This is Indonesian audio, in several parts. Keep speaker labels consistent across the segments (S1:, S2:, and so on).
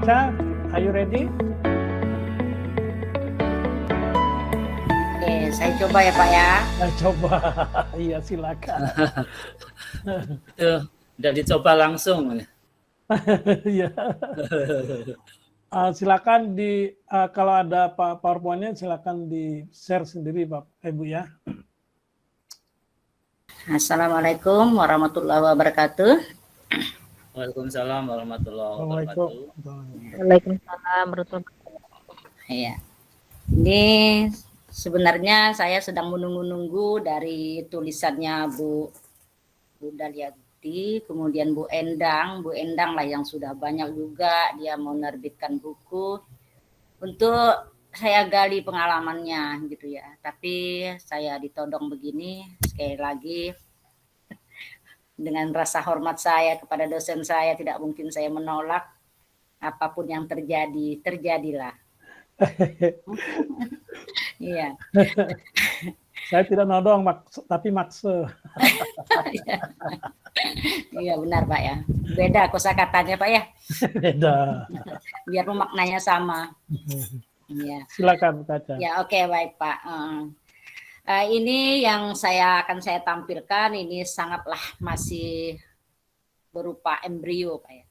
S1: Caca, are you ready?
S2: Oke, saya coba ya Pak ya.
S1: Coba, iya silakan.
S3: Itu udah dicoba langsung.
S1: Iya. Silakan kalau ada PowerPoint-nya silakan di share sendiri Bapak Ibu ya.
S2: Assalamualaikum warahmatullahi wabarakatuh.
S3: Waalaikumsalam warahmatullahi wabarakatuh.
S4: Waalaikumsalam warahmatullahi wabarakatuh.
S2: Iya. Ini sebenarnya saya sedang menunggu-nunggu dari tulisannya Bu Daliati, kemudian Bu Endang lah yang sudah banyak juga dia mau menerbitkan buku untuk saya gali pengalamannya gitu ya. Tapi saya ditodong begini, sekali lagi dengan rasa hormat saya kepada dosen saya tidak mungkin saya menolak. Apapun yang terjadi, terjadilah. Iya.
S1: Saya tidak nodong, tapi maksa.
S2: Iya benar Pak ya. Beda kosakatanya Pak ya.
S1: Beda.
S2: Biar pemaknanya sama. Iya.
S1: Silakan Caca.
S2: Ya oke, baik Pak. Ini yang akan saya tampilkan ini sangatlah masih berupa embrio Pak ya.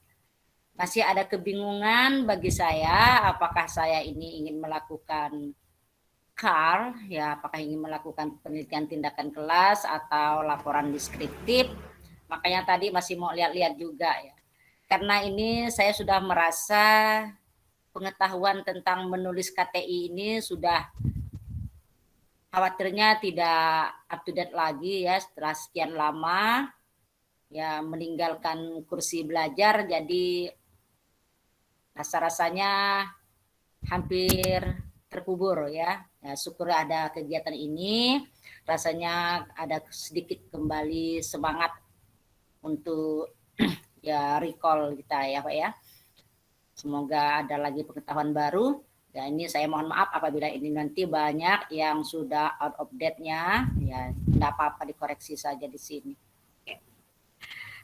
S2: Masih ada kebingungan bagi saya apakah saya ini ingin melakukan CAR ya, apakah ingin melakukan penelitian tindakan kelas atau laporan deskriptif. Makanya tadi masih mau lihat-lihat juga ya. Karena ini saya sudah merasa pengetahuan tentang menulis KTI ini sudah khawatirnya tidak up to date lagi ya setelah sekian lama ya meninggalkan kursi belajar, jadi rasa-rasanya hampir terkubur ya. Ya syukur ada kegiatan ini, rasanya ada sedikit kembali semangat untuk ya recall kita ya Pak ya. Semoga ada lagi pengetahuan baru. Dan ini saya mohon maaf apabila ini nanti banyak yang sudah out of date-nya, ya tidak apa-apa dikoreksi saja di sini.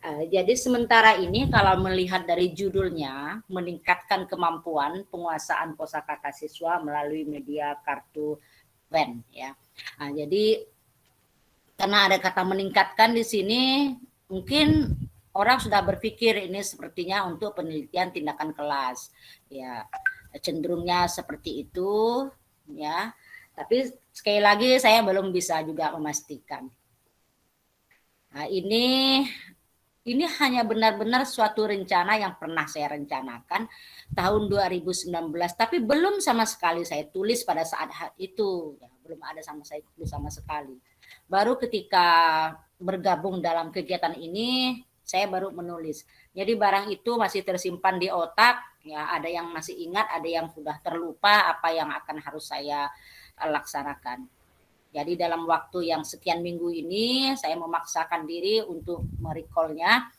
S2: Jadi sementara ini kalau melihat dari judulnya, meningkatkan kemampuan penguasaan kosakata siswa melalui media kartu pen ya. Jadi karena ada kata meningkatkan di sini, mungkin orang sudah berpikir ini sepertinya untuk penelitian tindakan kelas ya. Cenderungnya seperti itu ya. Tapi sekali lagi saya belum bisa juga memastikan. Nah, ini hanya benar-benar suatu rencana yang pernah saya rencanakan tahun 2019, tapi belum sama sekali saya tulis pada saat itu. Ya, belum ada saya tulis sama sekali. Baru ketika bergabung dalam kegiatan ini, saya baru menulis. Jadi barang itu masih tersimpan di otak, ya ada yang masih ingat, ada yang sudah terlupa apa yang akan harus saya laksanakan. Jadi dalam waktu yang sekian minggu ini saya memaksakan diri untuk merecallnya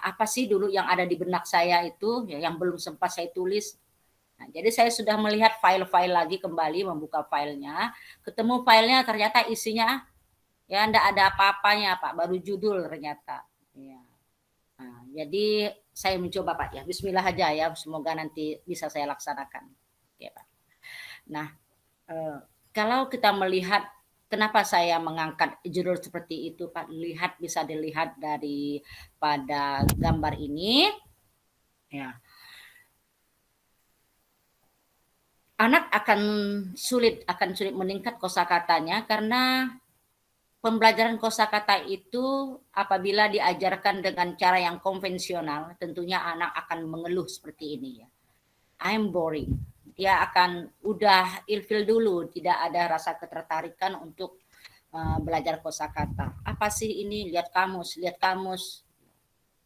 S2: apa sih dulu yang ada di benak saya itu ya, yang belum sempat saya tulis. Nah, jadi saya sudah melihat file-file lagi kembali, membuka filenya, ketemu filenya ternyata isinya ya enggak ada apa-apanya Pak, baru judul ternyata. Ya. Nah, jadi saya mencoba Pak ya, Bismillah aja ya, semoga nanti bisa saya laksanakan. Oke Pak. Nah, kalau kita melihat kenapa saya mengangkat judul seperti itu Pak, bisa dilihat pada gambar ini. Ya. Anak akan sulit meningkat kosakatanya karena pembelajaran kosakata itu apabila diajarkan dengan cara yang konvensional, tentunya anak akan mengeluh seperti ini ya. I'm boring. Dia akan udah ilfil dulu, tidak ada rasa ketertarikan untuk belajar kosakata. Apa sih ini? Lihat kamus.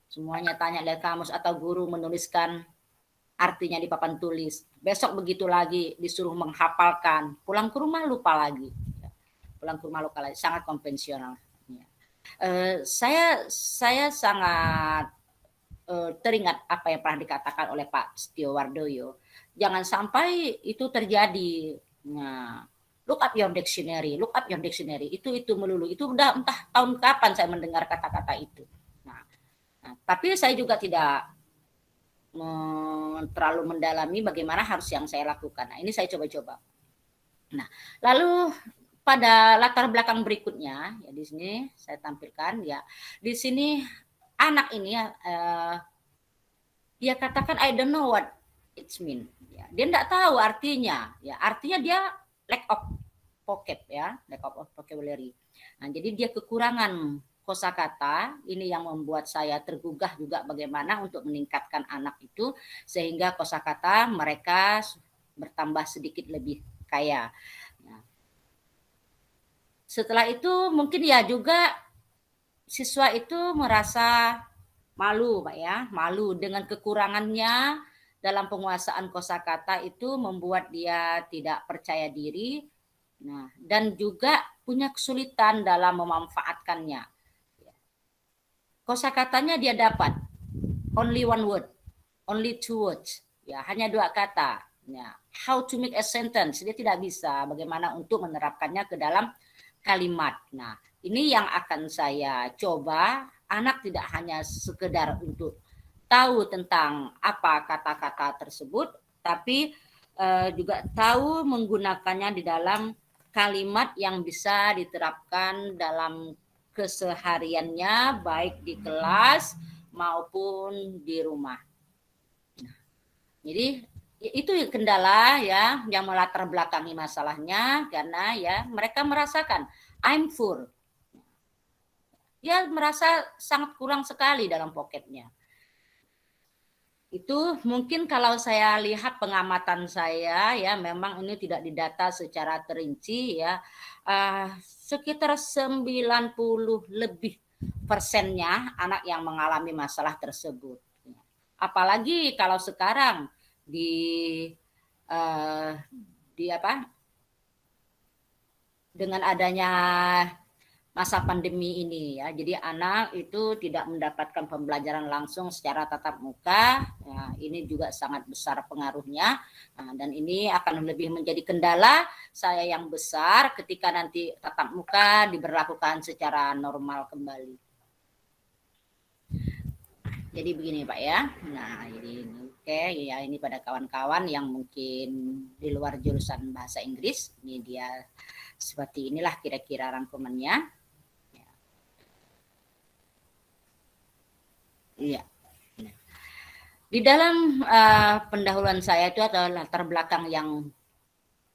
S2: Semuanya tanya lihat kamus atau guru menuliskan artinya di papan tulis. Besok begitu lagi disuruh menghafalkan, pulang ke rumah lupa lagi. Sangat konvensional. Saya sangat teringat apa yang pernah dikatakan oleh Pak Setio Wardoyo. Jangan sampai itu terjadi. Nah, look up your dictionary. Itu melulu. Itu udah entah tahun kapan saya mendengar kata-kata itu. Nah, tapi saya juga tidak terlalu mendalami bagaimana harus yang saya lakukan. Nah, ini saya coba-coba. Nah, lalu pada latar belakang berikutnya, ya di sini saya tampilkan ya. Di sini anak ini dia katakan I don't know what it mean. Ya, dia tidak tahu artinya. Ya, artinya dia lack of vocab ya, lack of vocabulary. Nah, jadi dia kekurangan kosakata. Ini yang membuat saya tergugah juga bagaimana untuk meningkatkan anak itu sehingga kosakata mereka bertambah sedikit lebih kaya. Nah, setelah itu mungkin ya juga siswa itu merasa malu, Pak ya, malu dengan kekurangannya dalam penguasaan kosakata itu membuat dia tidak percaya diri. Nah, dan juga punya kesulitan dalam memanfaatkannya. Kosakatanya dia dapat only one word, only two words, ya hanya 2 kata. Ya, how to make a sentence dia tidak bisa bagaimana untuk menerapkannya ke dalam kalimat. Nah, ini yang akan saya coba. Anak tidak hanya sekedar untuk tahu tentang apa kata-kata tersebut, tapi juga tahu menggunakannya di dalam kalimat yang bisa diterapkan dalam kesehariannya baik di kelas maupun di rumah. Nah, jadi itu kendala ya yang melatar belakangi masalahnya karena ya mereka merasakan I'm full. Dia merasa sangat kurang sekali dalam pocketnya. Itu mungkin kalau saya lihat pengamatan saya ya memang ini tidak didata secara terinci ya sekitar 90 lebih persennya anak yang mengalami masalah tersebut. Apalagi kalau sekarang di dengan adanya masa pandemi ini ya, jadi anak itu tidak mendapatkan pembelajaran langsung secara tatap muka, ya, ini juga sangat besar pengaruhnya, nah, dan ini akan lebih menjadi kendala saya yang besar ketika nanti tatap muka diberlakukan secara normal kembali. Jadi begini Pak ya, nah jadi oke ya ini pada kawan-kawan yang mungkin di luar jurusan bahasa Inggris, ini dia seperti inilah kira-kira rangkumannya. Iya. Di dalam pendahuluan saya itu atau latar belakang yang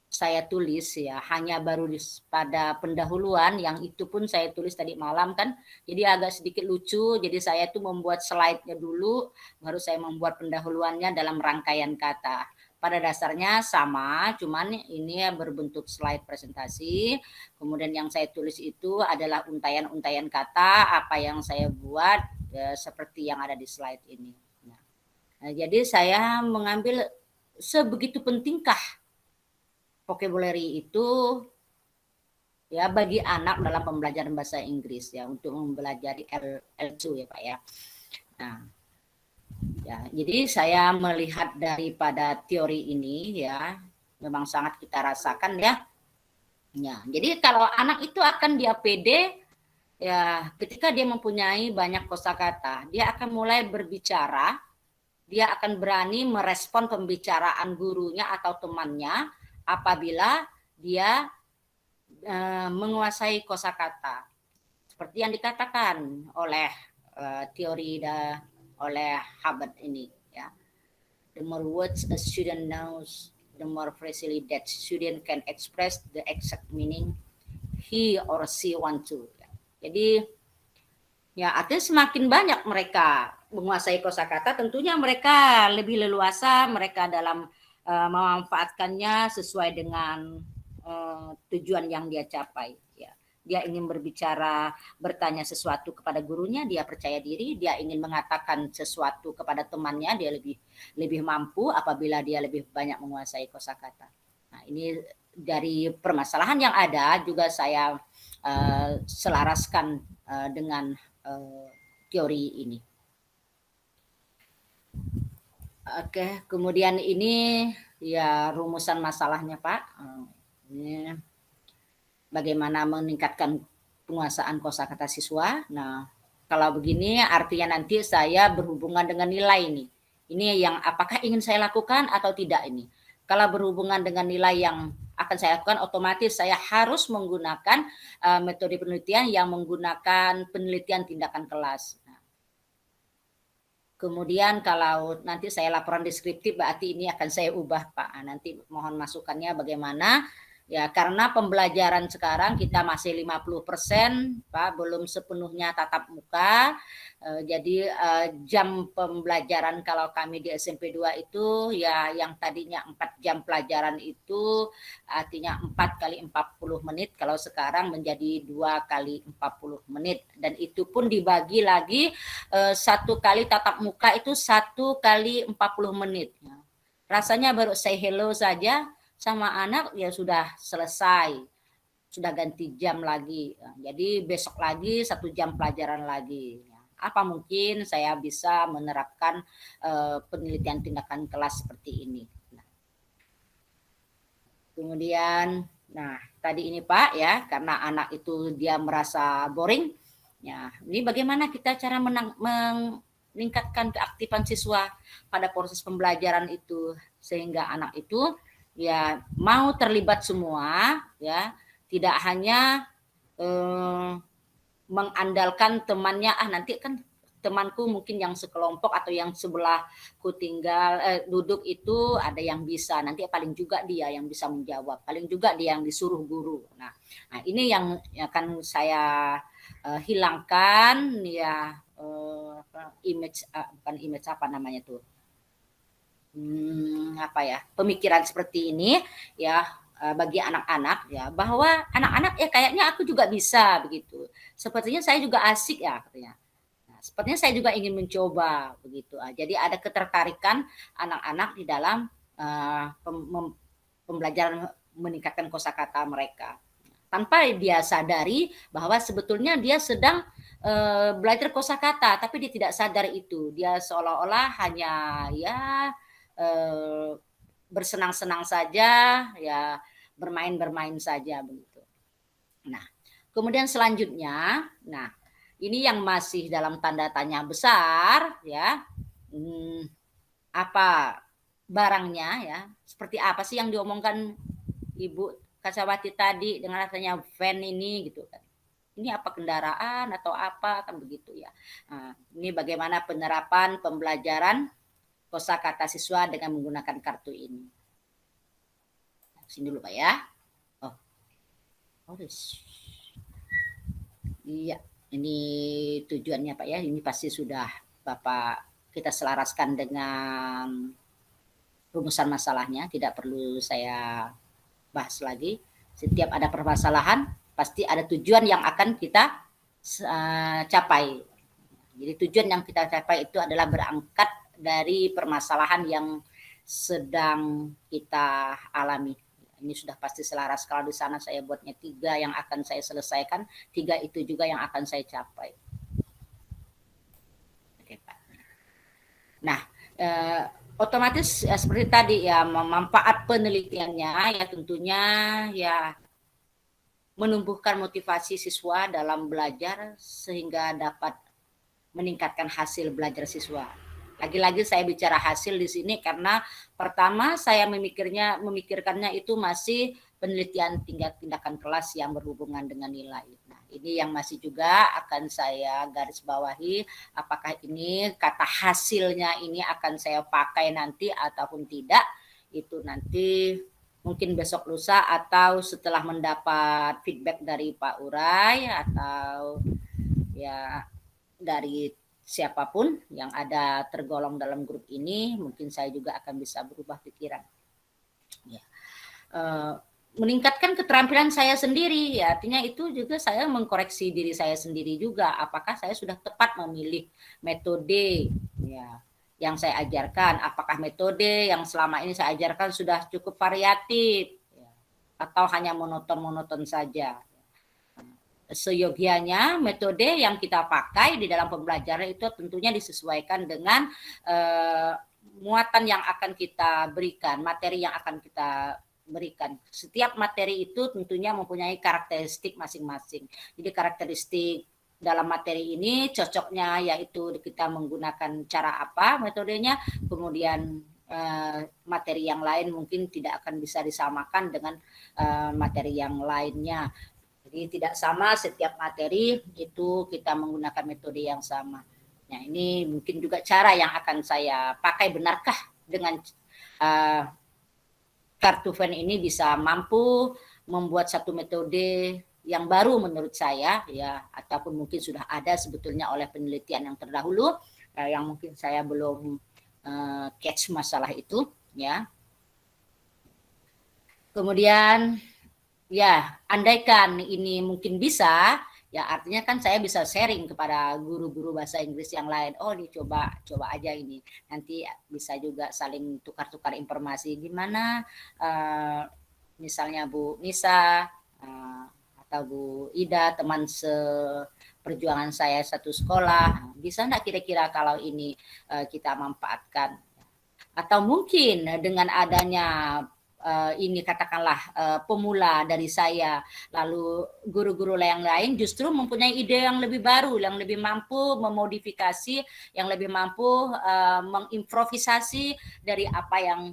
S2: saya tulis ya hanya baru pada pendahuluan yang itu pun saya tulis tadi malam kan jadi agak sedikit lucu jadi saya tuh membuat slide-nya dulu baru saya membuat pendahuluannya dalam rangkaian kata. Pada dasarnya sama, cuman ini berbentuk slide presentasi. Kemudian yang saya tulis itu adalah untayan-untayan kata, apa yang saya buat seperti yang ada di slide ini. Nah, jadi saya mengambil sebegitu pentingkah vocabulary itu ya bagi anak dalam pembelajaran bahasa Inggris ya untuk mempelajari L2 ya Pak ya. Nah, ya, jadi saya melihat daripada teori ini ya memang sangat kita rasakan ya. Ya, jadi kalau anak itu akan dia pede ya ketika dia mempunyai banyak kosakata, dia akan mulai berbicara, dia akan berani merespon pembicaraan gurunya atau temannya apabila dia menguasai kosakata. Seperti yang dikatakan oleh teori oleh Hubbard ini ya. The more words a student knows, the more precisely that student can express the exact meaning he or she want to. Jadi ya artinya semakin banyak mereka menguasai kosakata, tentunya mereka lebih leluasa mereka dalam memanfaatkannya sesuai dengan tujuan yang dia capai. Dia ingin berbicara, bertanya sesuatu kepada gurunya, dia percaya diri, dia ingin mengatakan sesuatu kepada temannya, dia lebih mampu apabila dia lebih banyak menguasai kosakata. Nah, ini dari permasalahan yang ada juga saya selaraskan dengan teori ini. Oke, kemudian ini ya rumusan masalahnya Pak. Ini bagaimana meningkatkan penguasaan kosakata siswa. Nah, kalau begini artinya nanti saya berhubungan dengan nilai nih. Ini yang apakah ingin saya lakukan atau tidak ini. Kalau berhubungan dengan nilai yang akan saya lakukan, otomatis saya harus menggunakan metode penelitian yang menggunakan penelitian tindakan kelas. Nah, kemudian kalau nanti saya laporan deskriptif, berarti ini akan saya ubah Pak. Nanti mohon masukannya bagaimana. Ya, karena pembelajaran sekarang kita masih 50%, Pak, belum sepenuhnya tatap muka. Jadi jam pembelajaran kalau kami di SMP 2 itu ya yang tadinya 4 jam pelajaran itu artinya 4 kali 40 menit, kalau sekarang menjadi 2 kali 40 menit. Dan itu pun dibagi lagi 1 kali tatap muka itu 1 kali 40 menit. Rasanya baru say hello saja sama anak ya sudah selesai, sudah ganti jam lagi. Jadi besok lagi 1 jam pelajaran lagi. Apa mungkin saya bisa menerapkan penelitian tindakan kelas seperti ini. Kemudian, nah tadi ini Pak ya, karena anak itu dia merasa boring. Ya, ini bagaimana kita cara meningkatkan keaktifan siswa pada proses pembelajaran itu sehingga anak itu ya mau terlibat semua, ya tidak hanya mengandalkan temannya, nanti kan temanku mungkin yang sekelompok atau yang sebelahku tinggal duduk itu ada yang bisa, nanti paling juga dia yang bisa menjawab, paling juga dia yang disuruh guru. Nah ini yang akan saya hilangkan ya, image bukan image apa namanya tuh, pemikiran seperti ini ya bagi anak-anak ya, bahwa anak-anak ya kayaknya aku juga bisa begitu. Sepertinya saya juga asik ya katanya. Nah, sepertinya saya juga ingin mencoba begitu. Jadi ada ketertarikan anak-anak di dalam pembelajaran meningkatkan kosakata mereka. Tanpa dia sadari bahwa sebetulnya dia sedang belajar kosakata, tapi dia tidak sadar itu. Dia seolah-olah hanya ya bersenang-senang saja, ya bermain-bermain saja begitu. Nah, kemudian selanjutnya, nah ini yang masih dalam tanda tanya besar, ya, apa barangnya ya? Seperti apa sih yang diomongkan Ibu Kasawati tadi dengan rasanya van ini gitu kan? Ini apa kendaraan atau apa kan begitu ya? Nah, ini bagaimana penerapan pembelajaran kosakata siswa dengan menggunakan kartu ini. Sini dulu Pak ya. Iya, ini tujuannya Pak ya. Ini pasti sudah Bapak kita selaraskan dengan rumusan masalahnya. Tidak perlu saya bahas lagi. Setiap ada permasalahan, pasti ada tujuan yang akan kita capai. Jadi tujuan yang kita capai itu adalah berangkat dari permasalahan yang sedang kita alami. Ini sudah pasti selaras. Kalau di sana saya buatnya 3 yang akan saya selesaikan, 3 itu juga yang akan saya capai. Oke Pak. Nah, otomatis seperti tadi ya, manfaat penelitiannya ya tentunya ya menumbuhkan motivasi siswa dalam belajar sehingga dapat meningkatkan hasil belajar siswa. Lagi-lagi saya bicara hasil di sini karena pertama saya memikirkannya itu masih penelitian tindakan kelas yang berhubungan dengan nilai. Nah, ini yang masih juga akan saya garis bawahi, apakah ini kata hasilnya ini akan saya pakai nanti ataupun tidak, itu nanti mungkin besok lusa atau setelah mendapat feedback dari Pak Urai atau ya dari siapapun yang ada tergolong dalam grup ini, mungkin saya juga akan bisa berubah pikiran. Ya. Meningkatkan keterampilan saya sendiri, ya artinya itu juga saya mengkoreksi diri saya sendiri juga. Apakah saya sudah tepat memilih metode ya yang saya ajarkan? Apakah metode yang selama ini saya ajarkan sudah cukup variatif ya, atau hanya monoton-monoton saja? Seyogianya metode yang kita pakai di dalam pembelajaran itu tentunya disesuaikan dengan muatan yang akan kita berikan, materi yang akan kita berikan. Setiap materi itu tentunya mempunyai karakteristik masing-masing. Jadi karakteristik dalam materi ini cocoknya yaitu kita menggunakan cara apa metodenya, kemudian materi yang lain mungkin tidak akan bisa disamakan dengan materi yang lainnya. Jadi tidak sama setiap materi itu kita menggunakan metode yang sama. Nah, ini mungkin juga cara yang akan saya pakai. Benarkah dengan Kartuven ini bisa mampu membuat satu metode yang baru menurut saya, ya, ataupun mungkin sudah ada sebetulnya oleh penelitian yang terdahulu, yang mungkin saya belum catch masalah itu, ya. Kemudian, ya, andaikan ini mungkin bisa, ya artinya kan saya bisa sharing kepada guru-guru bahasa Inggris yang lain. Oh, ini coba aja ini. Nanti bisa juga saling tukar-tukar informasi gimana. Misalnya Bu Nisa atau Bu Ida, teman seperjuangan saya satu sekolah, bisa enggak kira-kira kalau ini kita manfaatkan? Atau mungkin dengan adanya ini katakanlah pemula dari saya, lalu guru-guru yang lain justru mempunyai ide yang lebih baru, yang lebih mampu memodifikasi, yang lebih mampu mengimprovisasi dari apa yang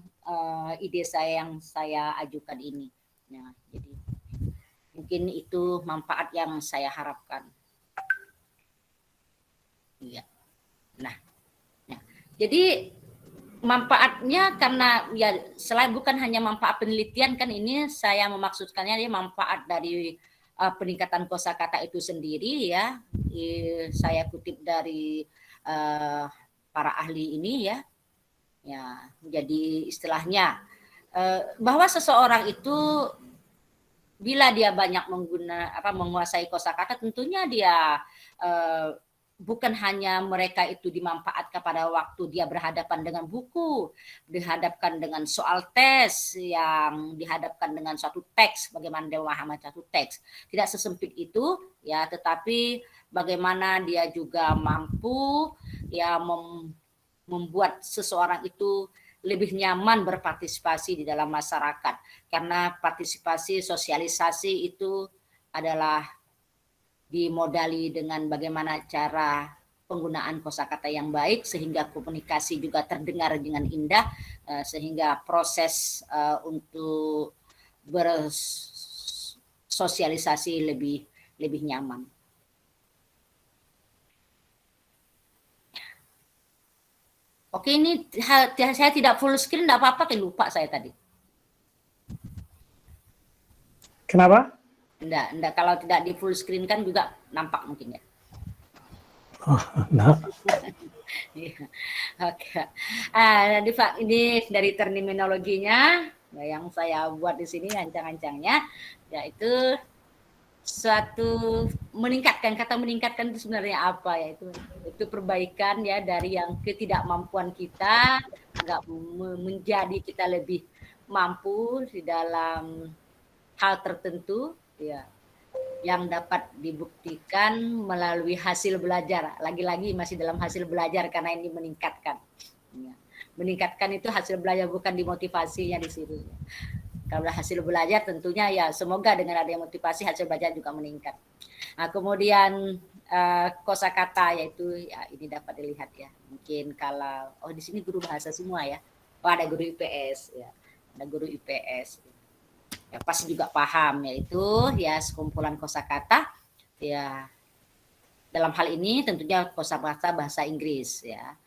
S2: ide saya yang saya ajukan ini. Nah, jadi mungkin itu manfaat yang saya harapkan. Iya. Nah, jadi manfaatnya karena ya selain bukan hanya manfaat penelitian, kan ini saya memaksudkannya dia manfaat dari peningkatan kosakata itu sendiri, ya. Saya kutip dari para ahli ini, ya. Ya, jadi istilahnya bahwa seseorang itu bila dia banyak menguasai kosakata, tentunya dia bukan hanya mereka itu dimanfaatkan pada waktu dia berhadapan dengan buku, dihadapkan dengan soal tes, yang dihadapkan dengan suatu teks, bagaimana dia memahami satu teks. Tidak sesempit itu, ya, tetapi bagaimana dia juga mampu ya membuat seseorang itu lebih nyaman berpartisipasi di dalam masyarakat. Karena partisipasi, sosialisasi itu adalah dimodali dengan bagaimana cara penggunaan kosakata yang baik sehingga komunikasi juga terdengar dengan indah, sehingga proses untuk bersosialisasi lebih nyaman. Oke, ini saya tidak full screen, tidak apa-apa, lupa saya tadi.
S1: Kenapa?
S2: Enggak, kalau tidak di full screen kan juga nampak mungkin, ya.
S1: Oh, enggak.
S2: Oke. Jadi Pak, ini dari terminologinya yang saya buat di sini ancang-ancangnya, yaitu suatu meningkatkan. Kata meningkatkan itu sebenarnya apa, ya? Itu perbaikan, ya, dari yang ketidakmampuan kita enggak menjadi kita lebih mampu di dalam hal tertentu, ya, yang dapat dibuktikan melalui hasil belajar. Lagi-lagi masih dalam hasil belajar karena ini meningkatkan. Ya. Meningkatkan itu hasil belajar, bukan dimotivasinya di sini. Kalau hasil belajar tentunya ya semoga dengan adanya motivasi hasil belajar juga meningkat. Nah, kemudian kosakata, yaitu ya ini dapat dilihat, ya. Mungkin kalau di sini guru bahasa semua, ya. Ada guru IPS, ya. Ada guru IPS. Ya, pasti juga paham, yaitu ya sekumpulan kosakata, ya, dalam hal ini tentunya kosakata bahasa Inggris, ya,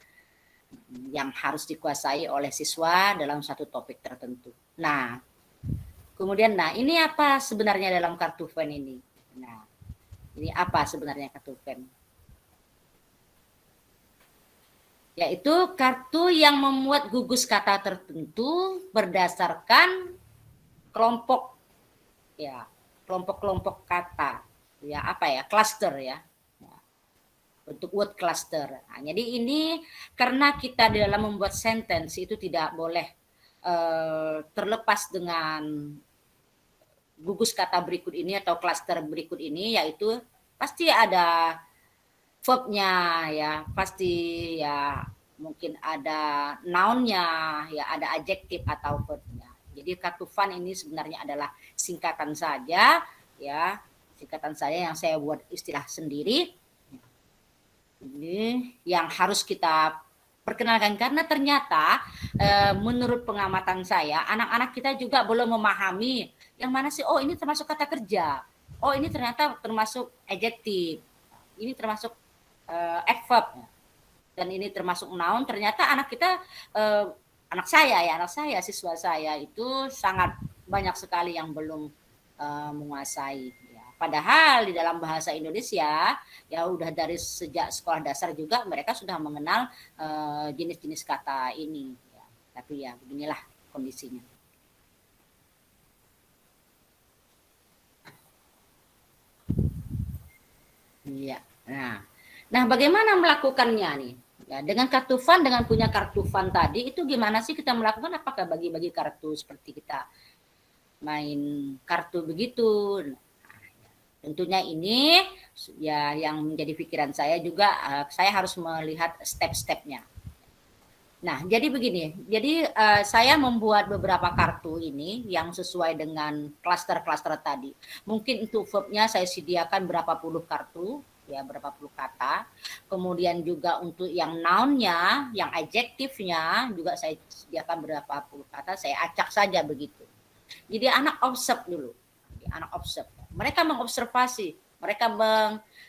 S2: yang harus dikuasai oleh siswa dalam satu topik tertentu. Nah, kemudian ini apa sebenarnya dalam Kartuven ini? Nah, ini apa sebenarnya Kartuven? Yaitu kartu yang memuat gugus kata tertentu berdasarkan kelompok, ya, kelompok-kelompok kata, ya, apa ya, cluster, ya, bentuk word cluster. Nah, jadi ini karena kita di dalam membuat sentence itu tidak boleh terlepas dengan gugus kata berikut ini atau cluster berikut ini, yaitu pasti ada verbnya, ya, pasti ya mungkin ada noun-nya, ya, ada adjektif atau verbnya. Jadi Kartuven ini sebenarnya adalah singkatan saja, ya, singkatan saja yang saya buat istilah sendiri, Ini yang harus kita perkenalkan karena ternyata menurut pengamatan saya anak-anak kita juga belum memahami yang mana sih, oh ini termasuk kata kerja, oh ini ternyata termasuk adjektif, ini termasuk adverb, dan ini termasuk noun. Ternyata anak kita, anak saya, siswa saya itu sangat banyak sekali yang belum menguasai. Padahal di dalam bahasa Indonesia ya udah dari sejak sekolah dasar juga mereka sudah mengenal jenis-jenis kata ini. Ya, tapi ya beginilah kondisinya. Iya. Nah, bagaimana melakukannya nih? Ya, dengan kartu fun, dengan punya kartu fun tadi itu gimana sih kita melakukan? Apakah bagi-bagi kartu seperti kita main kartu begitu? Tentunya ini ya yang menjadi pikiran saya juga, saya harus melihat step-stepnya. Nah, jadi begini, jadi saya membuat beberapa kartu ini yang sesuai dengan klaster-klaster tadi. Mungkin untuk verbnya saya sediakan berapa puluh kartu, ya berapa puluh kata. Kemudian juga untuk yang noun-nya, yang adjektifnya juga saya sediakan berapa puluh kata, saya acak saja begitu. Jadi anak observe dulu, anak observe. Mereka mengobservasi,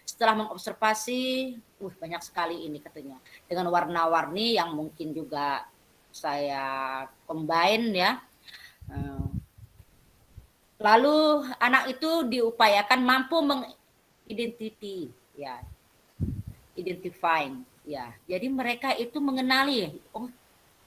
S2: setelah mengobservasi, banyak sekali ini katanya. Dengan warna-warni yang mungkin juga saya combine ya. Lalu anak itu diupayakan mampu mengidentifikasi, ya, identifying, ya. Jadi mereka itu mengenali,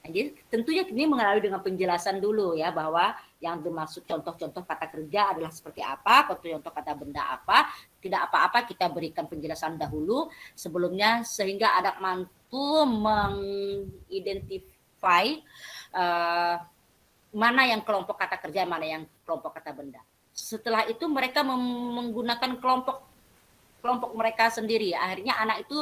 S2: jadi tentunya ini mengenali dengan penjelasan dulu ya, bahwa yang dimaksud contoh-contoh kata kerja adalah seperti apa, contoh kata benda apa, tidak apa-apa kita berikan penjelasan dahulu sebelumnya sehingga anak mampu mengidentify mana yang kelompok kata kerja, mana yang kelompok kata benda. Setelah itu mereka menggunakan kelompok mereka sendiri. Akhirnya anak itu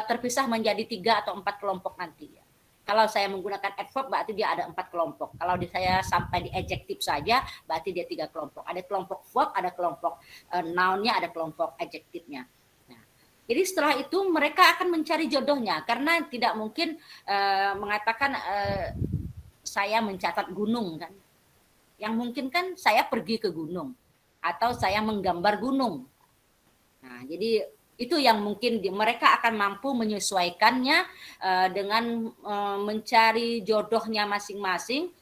S2: terpisah menjadi 3 atau 4 kelompok nanti ya. Kalau saya menggunakan adverb berarti dia ada 4 kelompok. Kalau saya sampai di adjektif saja berarti dia 3 kelompok. Ada kelompok verb, ada kelompok noun-nya, ada kelompok adjektifnya. Nah, jadi setelah itu mereka akan mencari jodohnya karena tidak mungkin mengatakan saya mencatat gunung kan. Yang mungkin kan saya pergi ke gunung atau saya menggambar gunung. Nah, jadi itu yang mungkin mereka akan mampu menyesuaikannya dengan mencari jodohnya masing-masing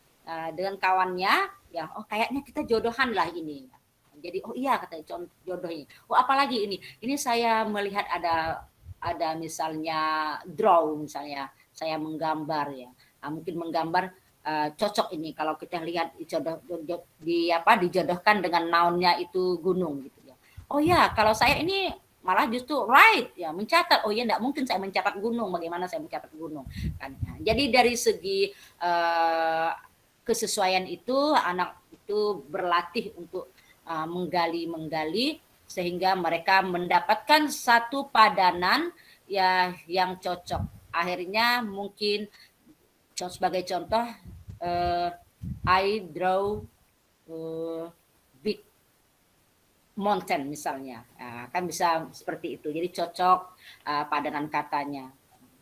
S2: dengan kawannya ya, kayaknya kita jodohan lah ini. Jadi iya kata jodohnya. Apalagi ini saya melihat ada misalnya draw, misalnya saya menggambar ya. Mungkin menggambar cocok ini kalau kita lihat dijodohkan dengan noun-nya itu gunung gitu ya. Oh ya, kalau saya ini malah justru right ya, mencatat. Oh ya, enggak mungkin saya mencatat gunung, bagaimana saya mencatat gunung kan. Nah, jadi dari segi kesesuaian itu anak itu berlatih untuk menggali sehingga mereka mendapatkan satu padanan ya yang cocok. Akhirnya mungkin sebagai contoh I draw big mountain misalnya, kan bisa seperti itu. Jadi cocok padanan katanya.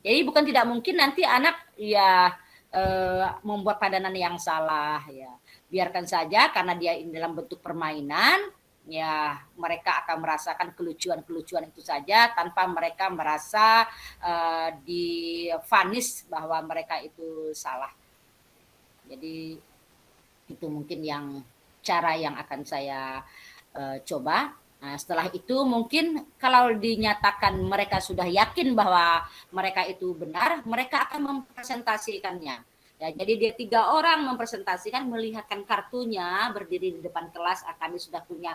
S2: Jadi bukan tidak mungkin nanti anak ya membuat padanan yang salah ya. Biarkan saja karena dia ini dalam bentuk permainan, ya mereka akan merasakan kelucuan-kelucuan itu saja tanpa mereka merasa divonis bahwa mereka itu salah. Jadi itu mungkin yang cara yang akan saya coba. Nah, setelah itu mungkin kalau dinyatakan mereka sudah yakin bahwa mereka itu benar, mereka akan mempresentasikannya. Ya, jadi dia 3 orang mempresentasikan, melihatkan kartunya berdiri di depan kelas. Kami sudah punya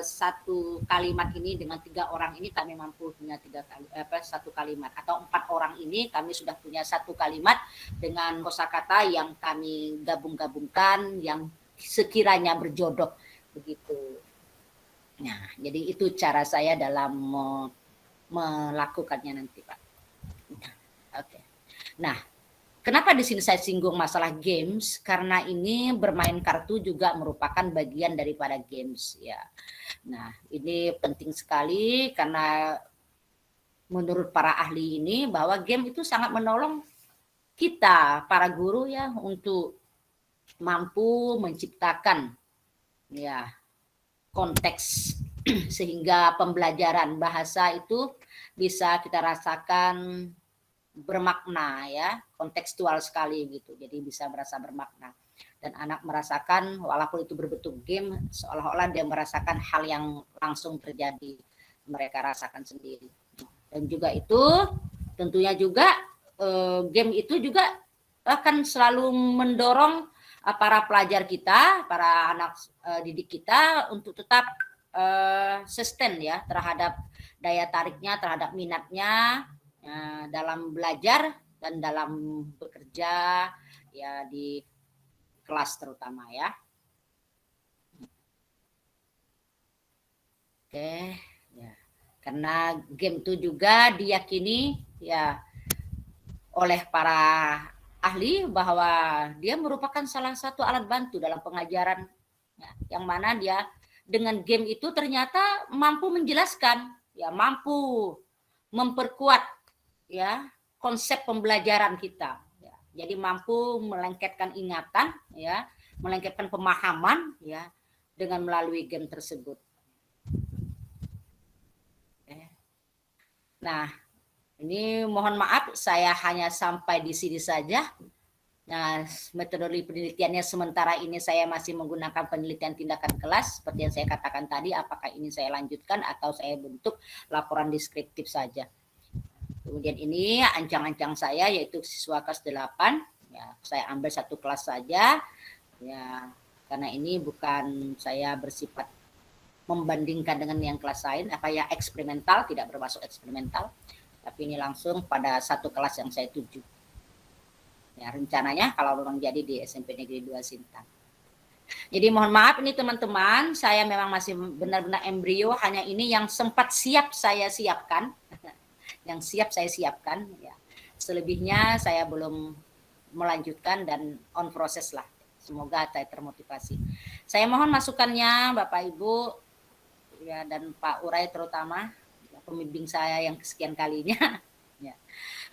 S2: satu kalimat ini dengan 3 orang ini kami mampu punya satu kalimat, atau 4 orang ini kami sudah punya satu kalimat dengan kosakata yang kami gabung-gabungkan yang sekiranya berjodoh begitu. Nah, jadi itu cara saya dalam melakukannya nanti, Pak. Oke. Nah, kenapa di sini saya singgung masalah games? Karena ini bermain kartu juga merupakan bagian daripada games ya. Nah, ini penting sekali karena menurut para ahli ini bahwa game itu sangat menolong kita para guru ya untuk mampu menciptakan ya konteks sehingga pembelajaran bahasa itu bisa kita rasakan bermakna ya, kontekstual sekali gitu. Jadi bisa merasa bermakna. Dan anak merasakan walaupun itu berbentuk game seolah-olah dia merasakan hal yang langsung terjadi, mereka rasakan sendiri. Dan juga itu tentunya juga game itu juga akan selalu mendorong para pelajar kita, para anak didik kita untuk tetap sustain ya terhadap daya tariknya, terhadap minatnya dalam belajar dan dalam bekerja ya di kelas terutama ya. Oke, ya. Karena game itu juga diyakini ya oleh para ahli bahwa dia merupakan salah satu alat bantu dalam pengajaran ya, yang mana dia dengan game itu ternyata mampu menjelaskan ya, mampu memperkuat ya konsep pembelajaran kita ya. Jadi mampu melengketkan ingatan ya, melengketkan pemahaman ya dengan melalui game tersebut. Nah, ini mohon maaf saya hanya sampai di sini saja. Nah, metodologi penelitiannya sementara ini saya masih menggunakan penelitian tindakan kelas seperti yang saya katakan tadi, apakah ini saya lanjutkan atau saya bentuk laporan deskriptif saja. Kemudian ini ancang-ancang saya yaitu siswa kelas 8, ya, saya ambil satu kelas saja, ya, karena ini bukan saya bersifat membandingkan dengan yang kelas lain, apa ya eksperimental, tidak bermasuk eksperimental, tapi ini langsung pada satu kelas yang saya tuju. Ya, rencananya kalau memang jadi di SMP Negeri 2 Sintang. Jadi mohon maaf ini teman-teman, saya memang masih benar-benar embrio, hanya ini yang sempat siap saya siapkan. Yang siap saya siapkan ya. Selebihnya saya belum melanjutkan dan on proses lah. Semoga saya termotivasi. Saya mohon masukannya Bapak Ibu ya dan Pak Urai terutama ya, pembimbing saya yang kesekian kalinya. Ya.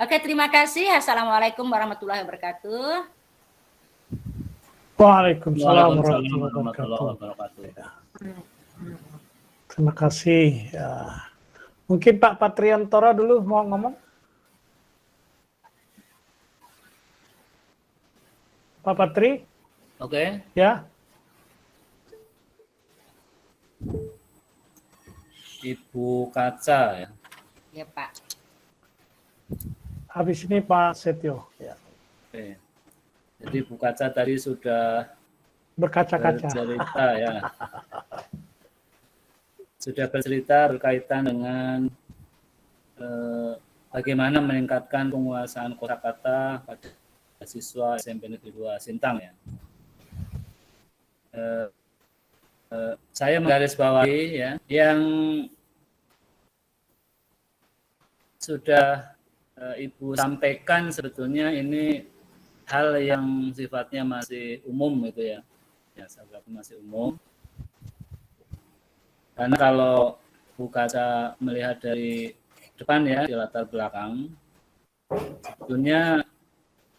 S2: Oke, terima kasih. Assalamualaikum warahmatullahi wabarakatuh.
S1: Waalaikumsalam warahmatullahi wabarakatuh. Terima kasih. Ya. Mungkin Pak Patriantoro dulu mau ngomong. Pak Patri?
S3: Oke.
S1: Ya.
S3: Ibu Kaca ya.
S2: Ya Pak.
S1: Habis ini Pak Setio. Ya.
S3: Oke. Jadi Bu Kaca tadi sudah
S1: Berkaca-kaca.
S3: bercerita ya. Sudah bercerita berkaitan dengan bagaimana meningkatkan penguasaan kosakata pada siswa SMP Negeri 2 Sintang ya. Saya menggarisbawahi ya yang sudah Ibu sampaikan sebetulnya ini hal yang sifatnya masih umum gitu ya. Ya, saya masih umum. Karena kalau Bu Kaca melihat dari depan ya, di latar belakang, sebetulnya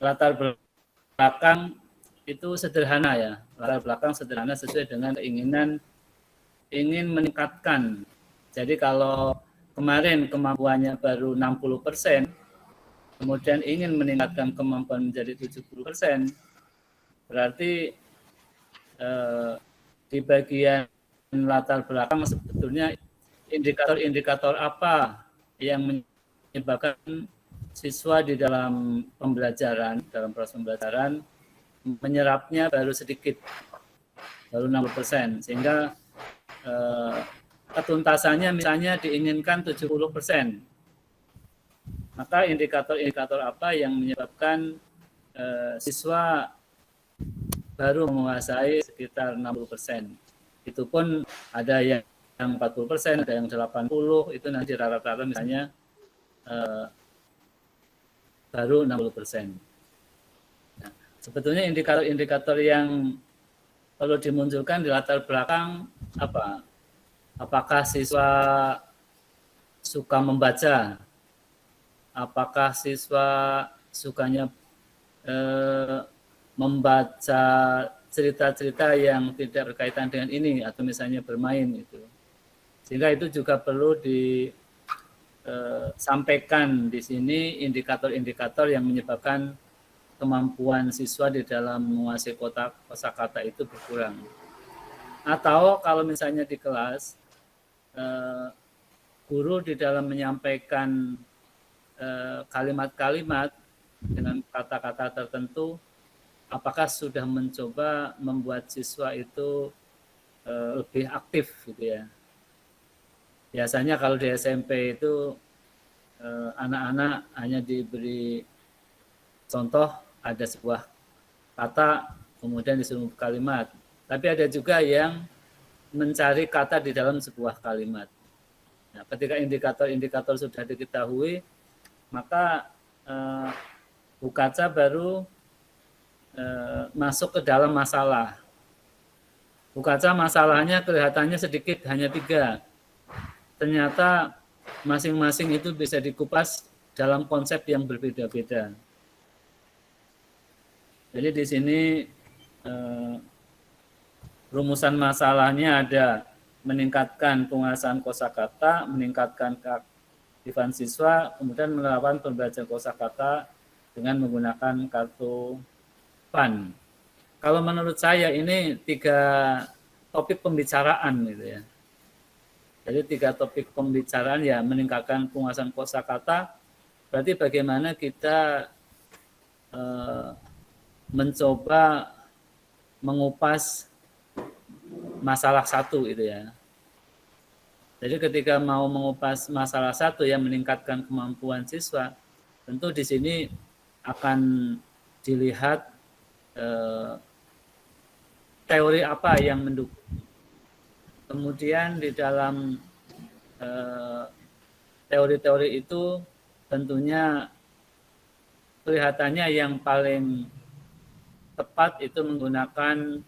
S3: latar belakang itu sederhana ya. Latar belakang sederhana sesuai dengan keinginan ingin meningkatkan. Jadi kalau kemarin kemampuannya baru 60%, kemudian ingin meningkatkan kemampuan menjadi 70%, berarti di bagian latar belakang sebetulnya indikator-indikator apa yang menyebabkan siswa di dalam pembelajaran, dalam proses pembelajaran menyerapnya baru sedikit, baru 60%, sehingga ketuntasannya misalnya diinginkan 70%. Maka indikator-indikator apa yang menyebabkan siswa baru menguasai sekitar 60%. Itu pun ada yang 40%, ada yang 80%, itu nanti rata-rata misalnya baru 60%. Nah, sebetulnya indikator-indikator yang perlu dimunculkan di latar belakang apa? Apakah siswa suka membaca? apakah siswa sukanya membaca cerita-cerita yang tidak berkaitan dengan ini atau misalnya bermain itu. Sehingga itu juga perlu disampaikan di sini indikator-indikator yang menyebabkan kemampuan siswa di dalam menguasai kosakata itu berkurang. Atau kalau misalnya di kelas guru di dalam menyampaikan kalimat-kalimat dengan kata-kata tertentu, apakah sudah mencoba membuat siswa itu lebih aktif gitu ya. Biasanya kalau di SMP itu anak-anak hanya diberi contoh, ada sebuah kata kemudian disuruh kalimat. Tapi ada juga yang mencari kata di dalam sebuah kalimat. Nah, ketika indikator-indikator sudah diketahui, maka Bu Kaca baru masuk ke dalam masalah. Bu Kaca masalahnya kelihatannya sedikit, hanya 3. Ternyata masing-masing itu bisa dikupas dalam konsep yang berbeda-beda. Jadi di sini rumusan masalahnya ada meningkatkan penguasaan kosakata, meningkatkan keaktifan siswa, kemudian melakukan pembelajaran kosakata dengan menggunakan kartu PAN. Kalau menurut saya ini 3 topik pembicaraan gitu ya. Jadi 3 topik pembicaraan ya, meningkatkan penguasaan kosakata, berarti bagaimana kita mencoba mengupas masalah satu itu ya. Jadi ketika mau mengupas masalah satu yang meningkatkan kemampuan siswa, tentu di sini akan dilihat teori apa yang mendukung. Kemudian di dalam teori-teori itu tentunya kelihatannya yang paling tepat itu menggunakan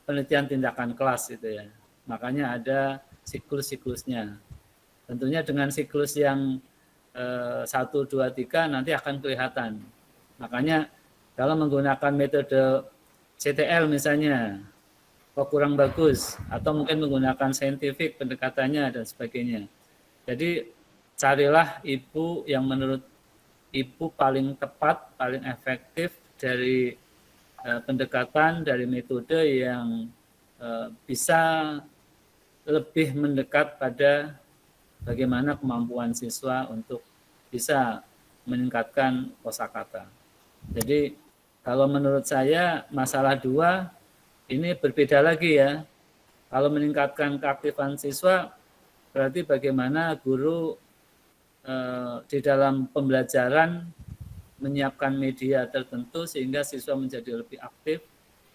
S3: penelitian tindakan kelas itu ya. Makanya ada siklus-siklusnya. Tentunya dengan siklus yang 1, 2, 3 nanti akan kelihatan. Makanya kalau menggunakan metode CTL misalnya, kok kurang bagus, atau mungkin menggunakan saintifik pendekatannya dan sebagainya. Jadi carilah ibu yang menurut ibu paling tepat, paling efektif dari pendekatan, dari metode yang bisa lebih mendekat pada bagaimana kemampuan siswa untuk bisa meningkatkan kosakata. Jadi kalau menurut saya masalah 2 ini berbeda lagi ya. Kalau meningkatkan keaktifan siswa berarti bagaimana guru di dalam pembelajaran menyiapkan media tertentu sehingga siswa menjadi lebih aktif,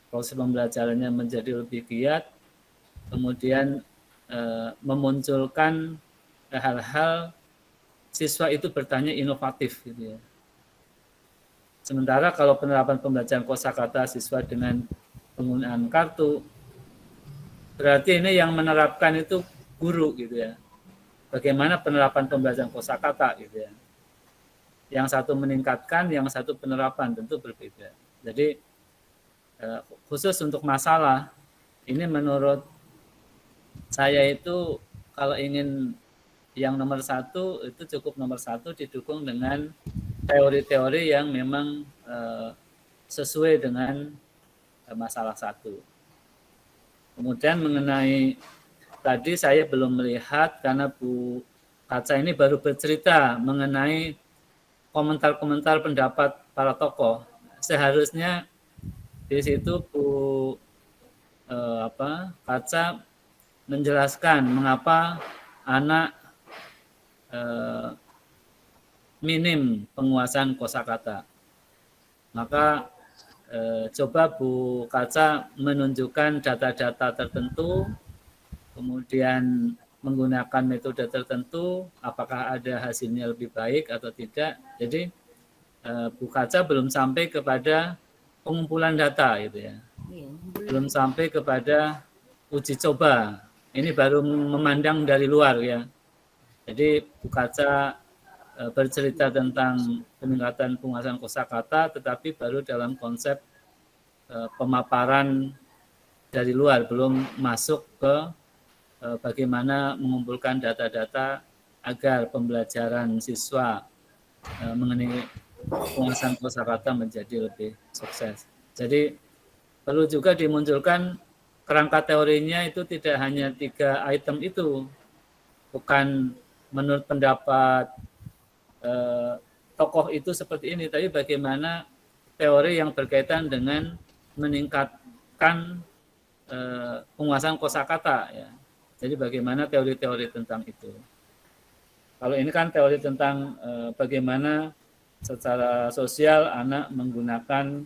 S3: proses pembelajarannya menjadi lebih giat, kemudian memunculkan hal-hal siswa itu bertanya inovatif gitu ya. Sementara kalau penerapan pembelajaran kosakata siswa dengan penggunaan kartu, berarti ini yang menerapkan itu guru gitu ya. Bagaimana penerapan pembelajaran kosakata gitu ya. Yang satu meningkatkan, yang satu penerapan, tentu berbeda. Jadi khusus untuk masalah, ini menurut saya itu kalau ingin yang nomor 1 itu cukup nomor 1 didukung dengan teori-teori yang memang sesuai dengan masalah 1. Kemudian mengenai tadi saya belum melihat karena Bu Kaca ini baru bercerita mengenai komentar-komentar pendapat para tokoh. Seharusnya di situ Bu Kaca menjelaskan mengapa anak minim penguasaan kosakata. Maka coba Bu Kaca menunjukkan data-data tertentu, kemudian menggunakan metode tertentu, apakah ada hasilnya lebih baik atau tidak. Jadi Bu Kaca belum sampai kepada pengumpulan data gitu ya. Belum sampai kepada uji coba. Ini baru memandang dari luar ya. Jadi Bu Kaca bercerita tentang peningkatan penguasaan kosakata, tetapi baru dalam konsep pemaparan dari luar, belum masuk ke bagaimana mengumpulkan data-data agar pembelajaran siswa mengenai penguasaan kosakata menjadi lebih sukses. Jadi perlu juga dimunculkan kerangka teorinya itu tidak hanya 3 item itu, bukan menurut pendapat tokoh itu seperti ini, tapi bagaimana teori yang berkaitan dengan meningkatkan penguasaan kosakata ya. Jadi bagaimana teori-teori tentang itu. Kalau ini kan teori tentang bagaimana secara sosial anak menggunakan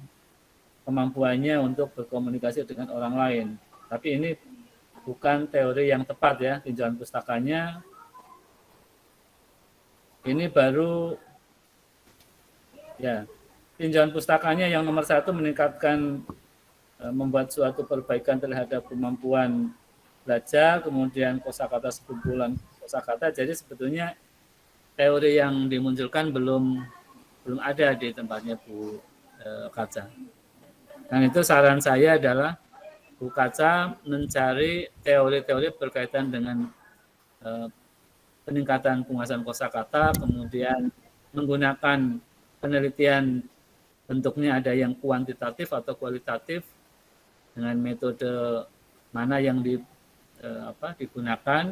S3: kemampuannya untuk berkomunikasi dengan orang lain. Tapi ini bukan teori yang tepat ya, tinjauan pustakanya. Ini baru ya, tinjauan pustakanya yang nomor 1 meningkatkan, membuat suatu perbaikan terhadap kemampuan belajar, kemudian kosakata sekumpulan kosakata. Jadi sebetulnya teori yang dimunculkan belum ada di tempatnya Bu Kaca. Dan itu saran saya adalah Bu Kaca mencari teori-teori berkaitan dengan peningkatan penguasaan kosakata, kemudian menggunakan penelitian, bentuknya ada yang kuantitatif atau kualitatif, dengan metode mana yang digunakan.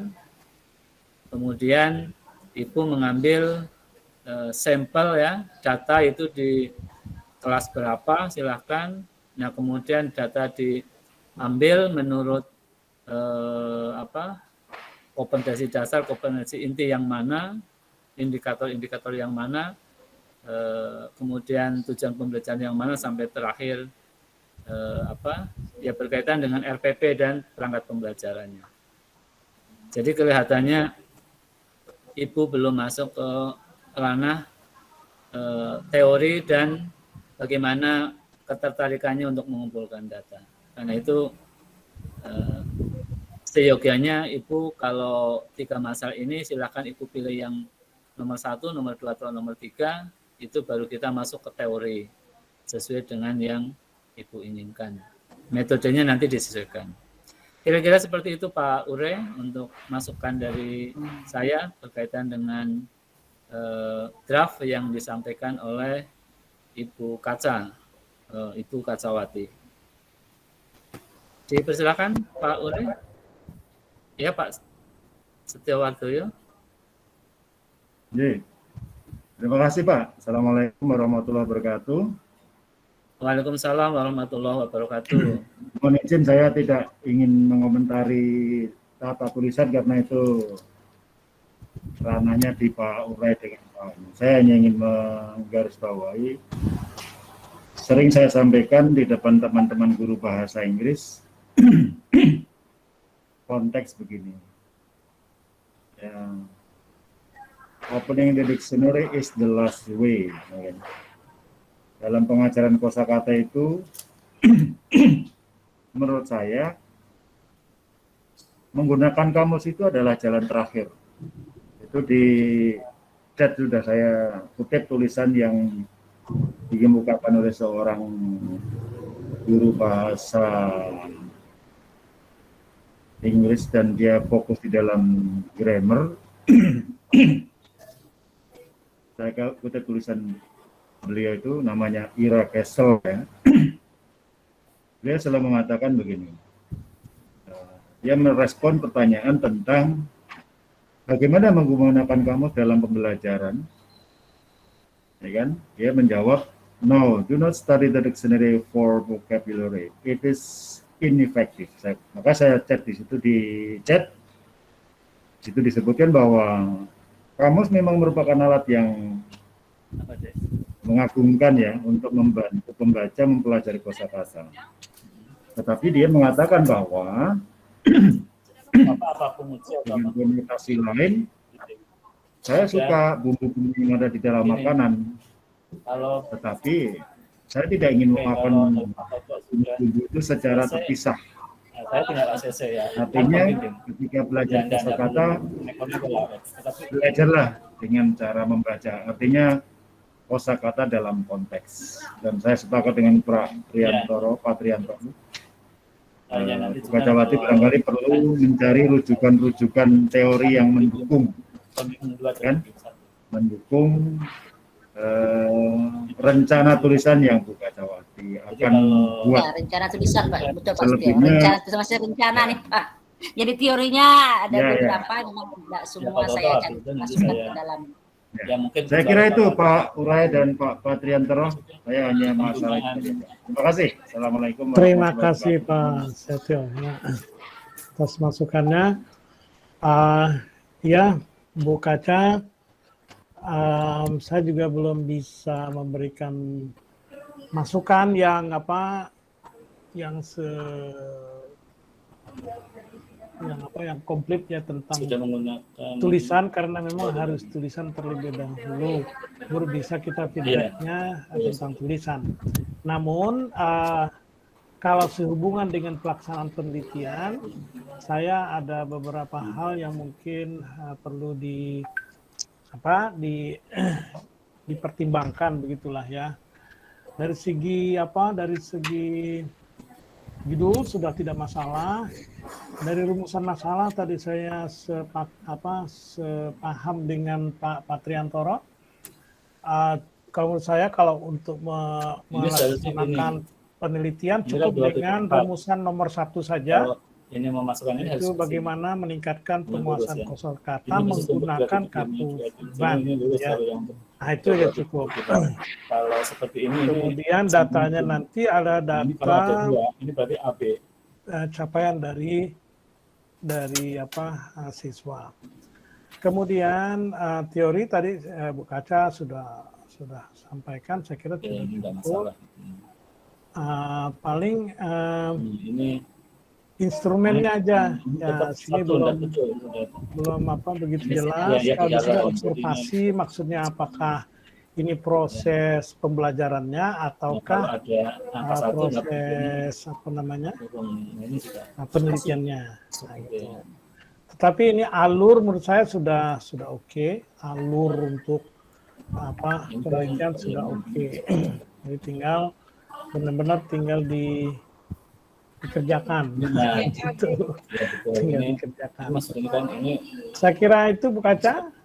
S3: Kemudian Ibu mengambil sampel ya, data itu di kelas berapa silahkan. Nah kemudian data diambil menurut kompetensi dasar, kompetensi inti yang mana, indikator-indikator yang mana, kemudian tujuan pembelajaran yang mana, sampai terakhir ya berkaitan dengan RPP dan perangkat pembelajarannya. Jadi kelihatannya Ibu belum masuk ke ranah teori dan bagaimana ketertarikannya untuk mengumpulkan data. Karena itu seyogianya Ibu kalau 3 masalah ini silakan Ibu pilih yang nomor 1, nomor 2, atau nomor 3, itu baru kita masuk ke teori sesuai dengan yang Ibu inginkan. Metodenya nanti disesuaikan. Kira-kira seperti itu Pak Ure untuk masukan dari saya berkaitan dengan draft yang disampaikan oleh Ibu Kaca, Ibu Kacawati. Dipersilakan Pak Ure. Ya Pak Setiawardoyo.
S5: Terima kasih Pak. Assalamualaikum warahmatullahi wabarakatuh.
S3: Waalaikumsalam warahmatullahi wabarakatuh.
S5: Mohon izin saya tidak ingin mengomentari tata tulisan karena itu ranahnya di Pak Urai dengan Pak. Saya hanya ingin menggarisbawahi, sering saya sampaikan di depan teman-teman guru bahasa Inggris, konteks begini. Ya, opening the dictionary is the last way. Dalam pengajaran kosakata itu, menurut saya, menggunakan kamus itu adalah jalan terakhir. Itu di chat sudah saya kutip tulisan yang dikemukakan oleh seorang guru bahasa Inggris dan dia fokus di dalam grammar. Saya kutip tulisan beliau itu, namanya Ira Kessel ya. Dia selalu mengatakan begini, dia merespon pertanyaan tentang bagaimana menggunakan kamus dalam pembelajaran, ya kan? Dia menjawab, no, do not study the dictionary for vocabulary, it is ineffective. Maka saya chat di situ, situ disebutkan bahwa kamus memang merupakan alat yang mengagumkan ya untuk membantu pembaca mempelajari kosakata. Tetapi dia mengatakan bahwa dengan konotasi lain, saya suka bumbu-bumbu yang ada di dalam makanan, tetapi saya tidak ingin makan bumbu itu secara terpisah. Artinya ketika belajar kosakata, belajarlah dengan cara membaca. Artinya kosakata dalam konteks. Dan saya sepakat dengan Pak Triantoro. Bukacawati barangkali perlu mencari rujukan-rujukan teori yang mendukung, kan? Mendukung rencana tulisan yang Bukacawati akan buat.
S2: Ya, rencana tulisan Pak, betul Pak.
S5: Selebihnya,
S2: Rencana nih Pak. Jadi teorinya ada beberapa, memang tidak semua saya akan masukkan ke dalam.
S5: Ya, mungkin saya kira itu Pak Urai dan Pak Triantoro. Saya hanya masalah itu. Terima kasih. Assalamualaikum.
S1: Terima kasih Pak Setio ya, atas masukannya. Ya, Bu Kaca, saya juga belum bisa memberikan masukan yang yang komplit ya tentang tulisan, karena memang harus tulisan terlebih dahulu baru bisa kita feedbacknya tentang tulisan. Namun kalau sehubungan dengan pelaksanaan penelitian, saya ada beberapa hal yang mungkin perlu dipertimbangkan begitulah ya. Dari segi judul sudah tidak masalah. Dari rumusan masalah tadi saya sepaham dengan Pak Triantoro. Kalau menurut saya kalau untuk melaksanakan penelitian cukup dengan rumusan nomor 1 saja.
S3: Ini memasukkan ini
S1: itu bagaimana meningkatkan penguasaan kosakata menggunakan kartu ban. Ya. Nah, itu ya cukup.
S3: Kalau seperti ini,
S1: kemudian datanya nanti ada data
S3: ini berarti AB.
S1: Capaian dari siswa. Kemudian teori tadi Bu Kaca sudah sampaikan, saya kira tidak cukup. Paling ini instrumennya aja ya, sini belum begitu jelas. Kalau sudah observasi, maksudnya apakah ini proses pembelajarannya ataukah proses penelitiannya. Nah, gitu. Tetapi ini alur menurut saya sudah oke. Alur untuk penelitian sudah oke. Jadi tinggal benar-benar tinggal dikerjakan.
S3: Nah,
S1: gitu.
S3: Ya,
S1: tinggal dikerjakan.
S3: Mas, ini kan ini
S1: saya kira itu Bu Kaca.